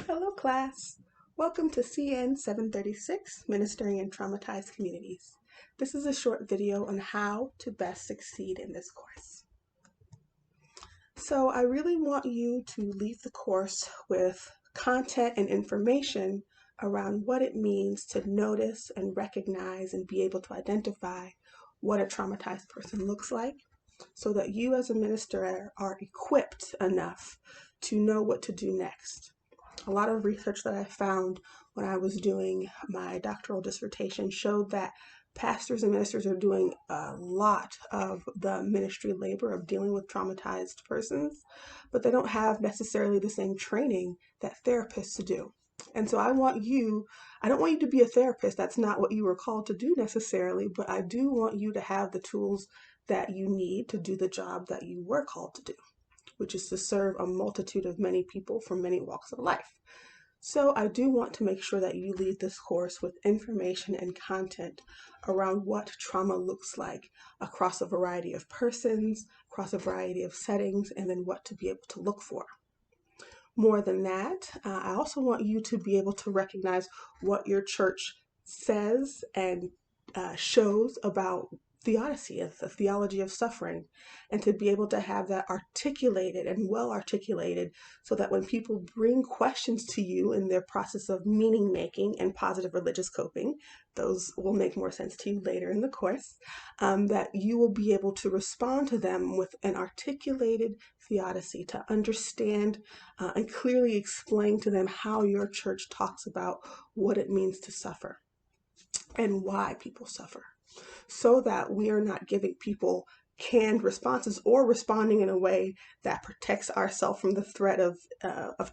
Hello class! Welcome to CN736, Ministering in Traumatized Communities. This is a short video on how to best succeed in this course. So I really want you to leave the course with content and information around what it means to notice and recognize and be able to identify what a traumatized person looks like, so that you as a minister are equipped enough to know what to do next. A lot of research that I found when I was doing my doctoral dissertation showed that pastors and ministers are doing a lot of the ministry labor of dealing with traumatized persons, but they don't have necessarily the same training that therapists do. And so I don't want you to be a therapist. That's not what you were called to do necessarily, but I do want you to have the tools that you need to do the job that you were called to do, which is to serve a multitude of many people from many walks of life. So I do want to make sure that you leave this course with information and content around what trauma looks like across a variety of persons, across a variety of settings, and then what to be able to look for. More than that, I also want you to be able to recognize what your church says and shows about theodicy, the theology of suffering, and to be able to have that articulated and well articulated so that when people bring questions to you in their process of meaning making and positive religious coping, those will make more sense to you later in the course, that you will be able to respond to them with an articulated theodicy to understand and clearly explain to them how your church talks about what it means to suffer and why people suffer, so that we are not giving people canned responses or responding in a way that protects ourselves from the threat of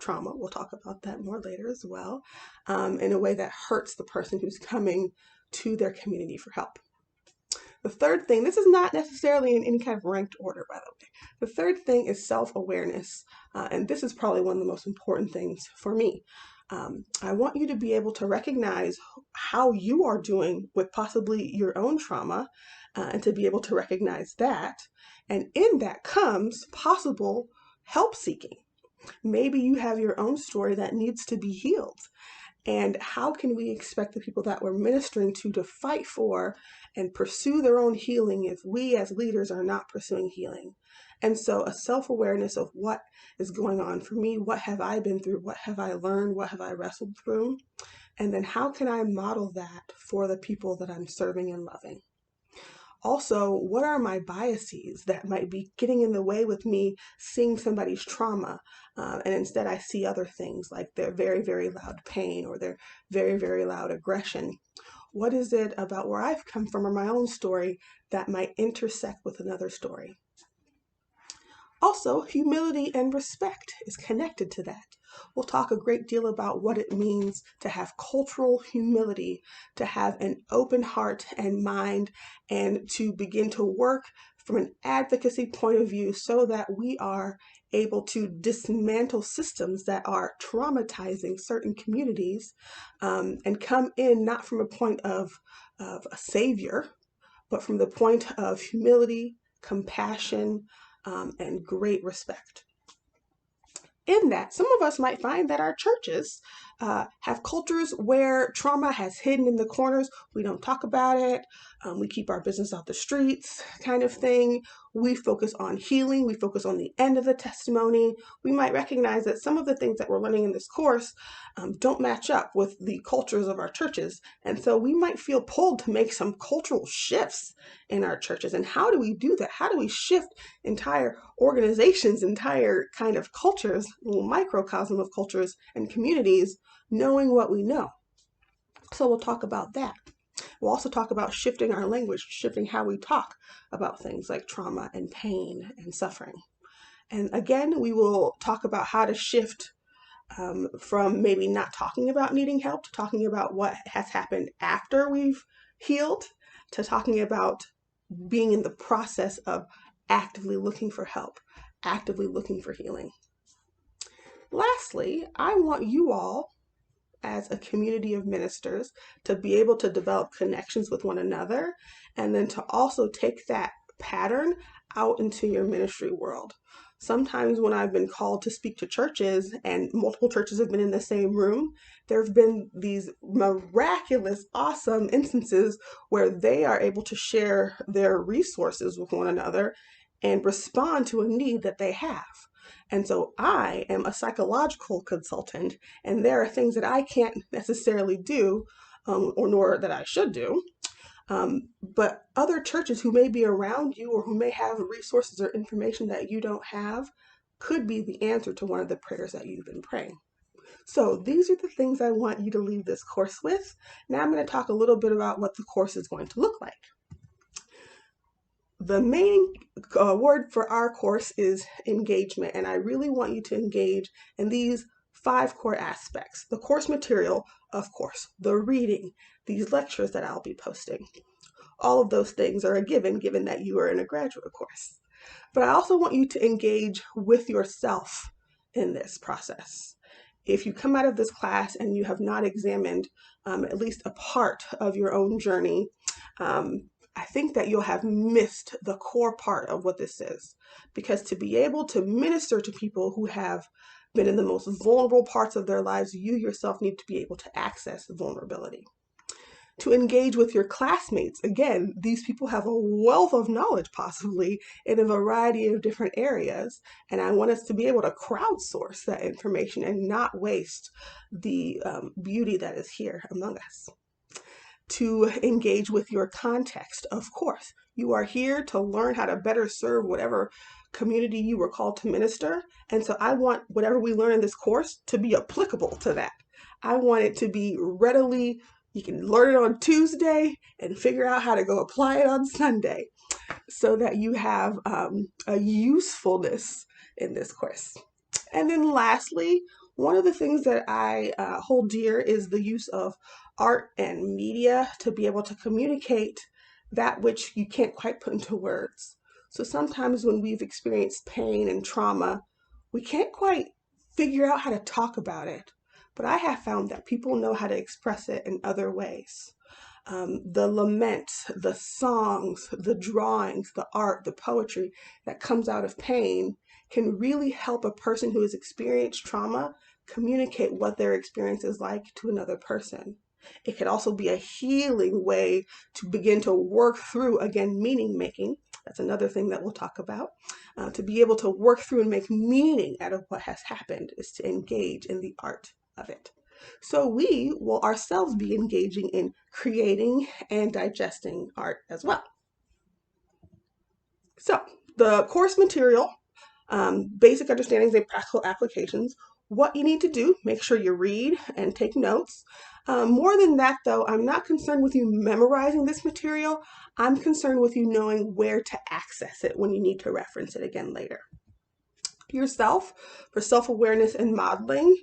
trauma. We'll talk about that more later as well, in a way that hurts the person who's coming to their community for help. The third thing, this is not necessarily in any kind of ranked order, by the way. The third thing is self-awareness, and this is probably one of the most important things for me. I want you to be able to recognize how you are doing with possibly your own trauma, and to be able to recognize that. And in that comes possible help seeking. Maybe you have your own story that needs to be healed. And how can we expect the people that we're ministering to fight for and pursue their own healing if we as leaders are not pursuing healing? And so a self-awareness of what is going on for me, what have I been through, what have I learned, what have I wrestled through, and then how can I model that for the people that I'm serving and loving? Also, what are my biases that might be getting in the way with me seeing somebody's trauma, and instead I see other things like their very, very loud pain or their very, very loud aggression? What is it about where I've come from or my own story that might intersect with another story? Also, humility and respect is connected to that. We'll talk a great deal about what it means to have cultural humility, to have an open heart and mind, and to begin to work from an advocacy point of view so that we are able to dismantle systems that are traumatizing certain communities, and come in not from a point of a savior, but from the point of humility, compassion, and great respect. In that, some of us might find that our churches have cultures where trauma has hidden in the corners. We don't talk about it. We keep our business off the streets, kind of thing. We focus on healing. We focus on the end of the testimony. We might recognize that some of the things that we're learning in this course don't match up with the cultures of our churches. And so we might feel pulled to make some cultural shifts in our churches. And how do we do that? How do we shift entire organizations, entire kind of cultures, little microcosm of cultures and communities, knowing what we know? So we'll talk about that. We'll also talk about shifting our language, shifting how we talk about things like trauma and pain and suffering. And again, we will talk about how to shift from maybe not talking about needing help to talking about what has happened after we've healed, to talking about being in the process of actively looking for help, actively looking for healing. Lastly, I want you all as a community of ministers to be able to develop connections with one another, and then to also take that pattern out into your ministry world. Sometimes when I've been called to speak to churches and multiple churches have been in the same room, there have been these miraculous, awesome instances where they are able to share their resources with one another and respond to a need that they have. And so I am a psychological consultant, and there are things that I can't necessarily do, or nor that I should do. But other churches who may be around you or who may have resources or information that you don't have could be the answer to one of the prayers that you've been praying. So these are the things I want you to leave this course with. Now I'm going to talk a little bit about what the course is going to look like. The main word for our course is engagement, and I really want you to engage in these 5 core aspects. The course material, of course, the reading, these lectures that I'll be posting. All of those things are a given that you are in a graduate course. But I also want you to engage with yourself in this process. If you come out of this class and you have not examined at least a part of your own journey, I think that you'll have missed the core part of what this is. Because to be able to minister to people who have been in the most vulnerable parts of their lives, you yourself need to be able to access vulnerability. To engage with your classmates, again, these people have a wealth of knowledge possibly in a variety of different areas, and I want us to be able to crowdsource that information and not waste the beauty that is here among us. To engage with your context, of course. You are here to learn how to better serve whatever community you were called to minister, and so I want whatever we learn in this course to be applicable to that. I want it to be readily, you can learn it on Tuesday and figure out how to go apply it on Sunday so that you have a usefulness in this course. And then lastly, one of the things that I hold dear is the use of art and media to be able to communicate that which you can't quite put into words. So sometimes when we've experienced pain and trauma, we can't quite figure out how to talk about it. But I have found that people know how to express it in other ways. The laments, the songs, the drawings, the art, the poetry that comes out of pain can really help a person who has experienced trauma communicate what their experience is like to another person. It could also be a healing way to begin to work through, again, meaning making. That's another thing that we'll talk about. To be able to work through and make meaning out of what has happened is to engage in the art of it. So we will ourselves be engaging in creating and digesting art as well. So the course material, basic understandings and practical applications. What you need to do, make sure you read and take notes. More than that though, I'm not concerned with you memorizing this material. I'm concerned with you knowing where to access it when you need to reference it again later. Yourself for self-awareness and modeling,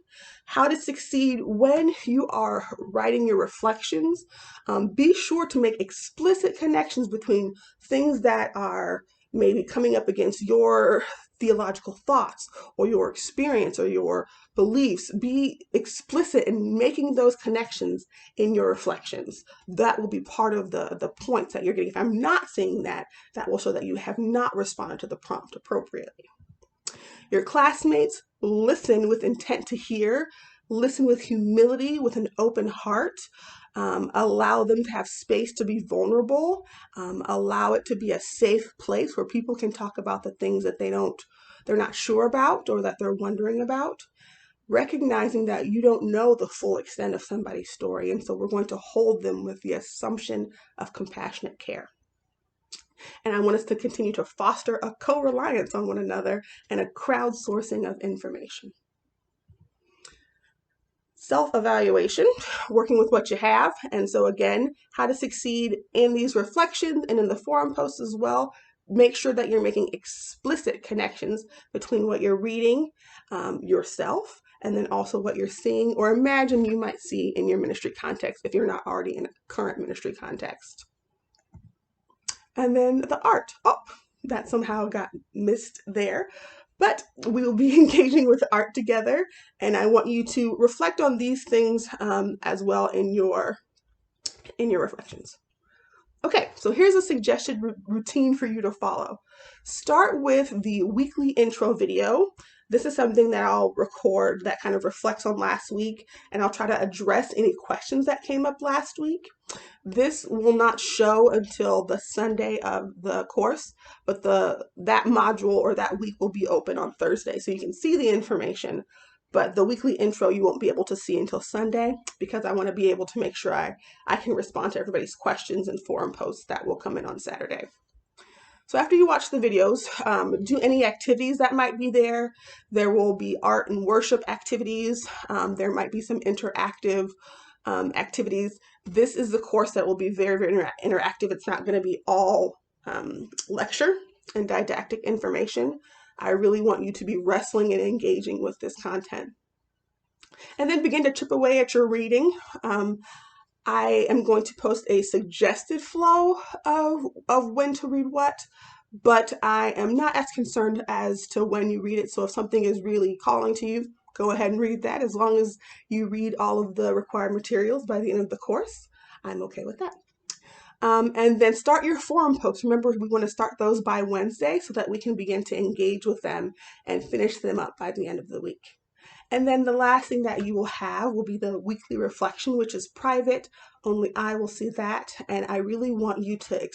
how to succeed when you are writing your reflections. Be sure to make explicit connections between things that are maybe coming up against your theological thoughts or your experience or your beliefs. Be explicit in making those connections in your reflections. That will be part of the points that you're getting. If I'm not seeing that, that will show that you have not responded to the prompt appropriately. Your classmates, listen with intent to hear, listen with humility, with an open heart, allow them to have space to be vulnerable, allow it to be a safe place where people can talk about the things that they're not sure about or that they're wondering about, recognizing that you don't know the full extent of somebody's story, and so we're going to hold them with the assumption of compassionate care. And I want us to continue to foster a co-reliance on one another and a crowdsourcing of information. Self-evaluation, working with what you have. And so again, how to succeed in these reflections and in the forum posts as well. Make sure that you're making explicit connections between what you're reading yourself and then also what you're seeing or imagine you might see in your ministry context if you're not already in a current ministry context. And then the art. Oh, that somehow got missed there. But we will be engaging with art together, and I want you to reflect on these things as well in your reflections. Okay, so here's a suggested routine for you to follow. Start with the weekly intro video. This is something that I'll record that kind of reflects on last week, and I'll try to address any questions that came up last week. This will not show until the Sunday of the course, but that module or that week will be open on Thursday, so you can see the information. But the weekly intro you won't be able to see until Sunday, because I want to be able to make sure I can respond to everybody's questions and forum posts that will come in on Saturday. So after you watch the videos, do any activities that might be there. There will be art and worship activities. There might be some interactive activities. This is the course that will be very, very interactive. It's not going to be all lecture and didactic information. I really want you to be wrestling and engaging with this content. And then begin to chip away at your reading. I am going to post a suggested flow of when to read what, but I am not as concerned as to when you read it. So if something is really calling to you, go ahead and read that. As long as you read all of the required materials by the end of the course, I'm okay with that. And then start your forum posts. Remember, we want to start those by Wednesday so that we can begin to engage with them and finish them up by the end of the week. And then the last thing that you will have will be the weekly reflection, which is private. Only I will see that. And I really want you to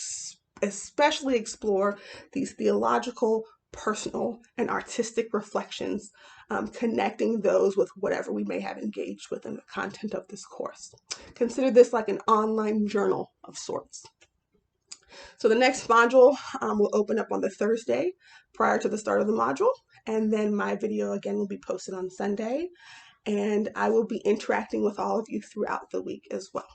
especially explore these theological, personal, and artistic reflections, connecting those with whatever we may have engaged with in the content of this course. Consider this like an online journal of sorts. So the next module will open up on the Thursday prior to the start of the module. And then my video again will be posted on Sunday. And I will be interacting with all of you throughout the week as well.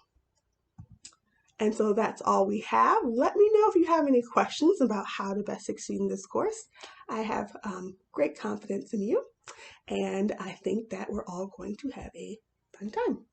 And so that's all we have. Let me know if you have any questions about how to best succeed in this course. I have great confidence in you. And I think that we're all going to have a fun time.